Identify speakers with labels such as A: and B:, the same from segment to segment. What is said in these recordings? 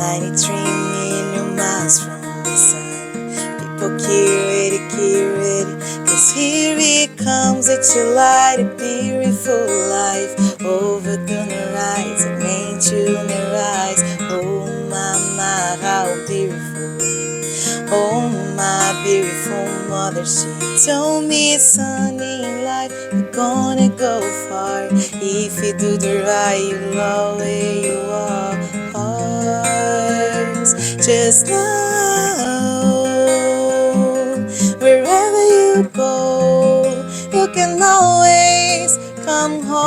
A: 93 million miles from the sun. People get ready, cause here it comes. It's a light, a beautiful life. Over the horizon, nature in your eyes. Oh my, how beautiful. Oh my beautiful mother, she told me, son, in life you're gonna go far. If you do the right, you'll always you are ours. Just know, wherever you go, you can always come home.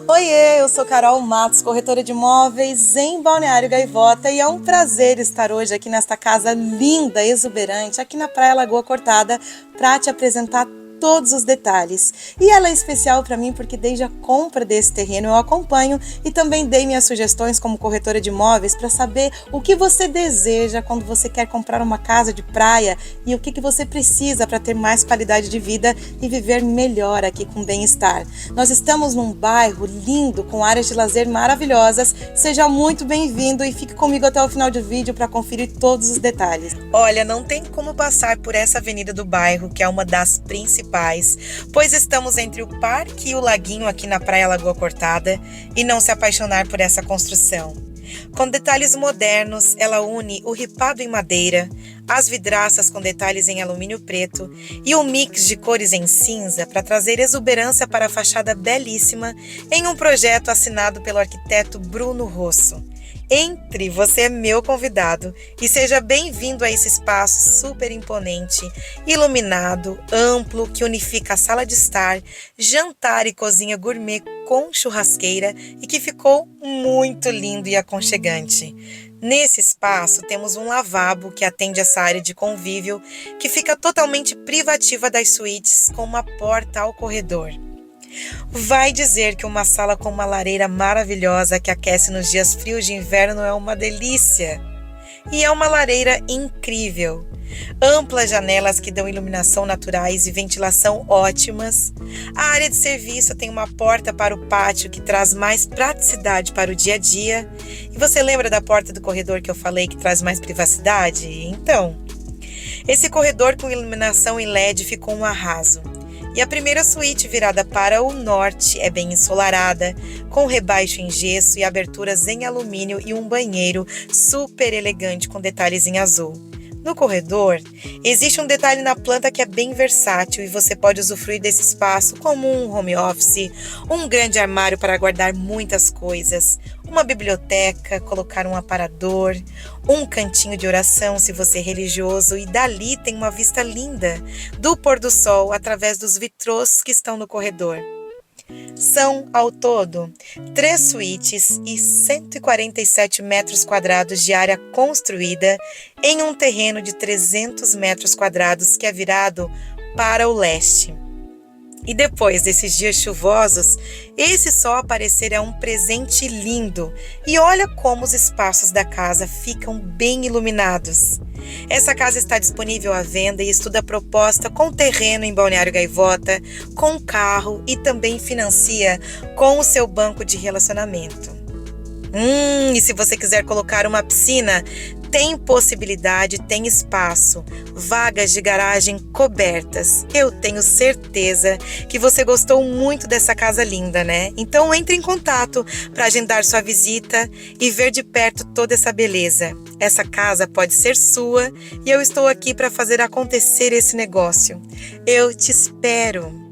A: Oiê, eu sou Carol Matos, corretora de imóveis em Balneário Gaivota, e é um prazer estar hoje aqui nesta casa linda, exuberante, aqui na Praia Lagoa Cortada, para te apresentar todos os detalhes. E ela é especial para mim porque desde a compra desse terreno eu acompanho e também dei minhas sugestões como corretora de imóveis para saber o que você deseja quando você quer comprar uma casa de praia e o que você precisa para ter mais qualidade de vida e viver melhor aqui com bem-estar. Nós estamos num bairro lindo com áreas de lazer maravilhosas. Seja muito bem-vindo e fique comigo até o final do vídeo para conferir todos os detalhes. Olha, não tem como passar por essa avenida do bairro, que é uma das principais, pois estamos entre o parque e o laguinho aqui na Praia Lagoa Cortada, e não se apaixonar por essa construção. Com detalhes modernos, ela une o ripado em madeira, as vidraças com detalhes em alumínio preto e um mix de cores em cinza para trazer exuberância para a fachada belíssima em um projeto assinado pelo arquiteto Bruno Rosso. Entre, você é meu convidado e seja bem-vindo a esse espaço super imponente, iluminado, amplo, que unifica a sala de estar, jantar e cozinha gourmet com churrasqueira e que ficou muito lindo e aconchegante. Nesse espaço temos um lavabo que atende essa área de convívio, que fica totalmente privativa das suítes com uma porta ao corredor. Vai dizer que uma sala com uma lareira maravilhosa que aquece nos dias frios de inverno é uma delícia. E é uma lareira incrível. Amplas janelas que dão iluminação naturais e ventilação ótimas. A área de serviço tem uma porta para o pátio que traz mais praticidade para o dia a dia. E você lembra da porta do corredor que eu falei que traz mais privacidade? Então, esse corredor com iluminação em LED ficou um arraso. E a primeira suíte virada para o norte é bem ensolarada, com rebaixo em gesso e aberturas em alumínio e um banheiro super elegante com detalhes em azul. No corredor, existe um detalhe na planta que é bem versátil e você pode usufruir desse espaço como um home office, um grande armário para guardar muitas coisas, uma biblioteca, colocar um aparador, um cantinho de oração se você é religioso, e dali tem uma vista linda do pôr do sol através dos vitrôs que estão no corredor. São, ao todo, 3 suítes e 147 metros quadrados de área construída em um terreno de 300 metros quadrados que é virado para o leste. E depois desses dias chuvosos, esse sol aparecer é um presente lindo. E olha como os espaços da casa ficam bem iluminados. Essa casa está disponível à venda e estuda a proposta com terreno em Balneário Gaivota, com carro e também financia com o seu banco de relacionamento. E se você quiser colocar uma piscina, tem possibilidade, tem espaço, vagas de garagem cobertas. Eu tenho certeza que você gostou muito dessa casa linda, né? Então entre em contato para agendar sua visita e ver de perto toda essa beleza. Essa casa pode ser sua e eu estou aqui para fazer acontecer esse negócio. Eu te espero!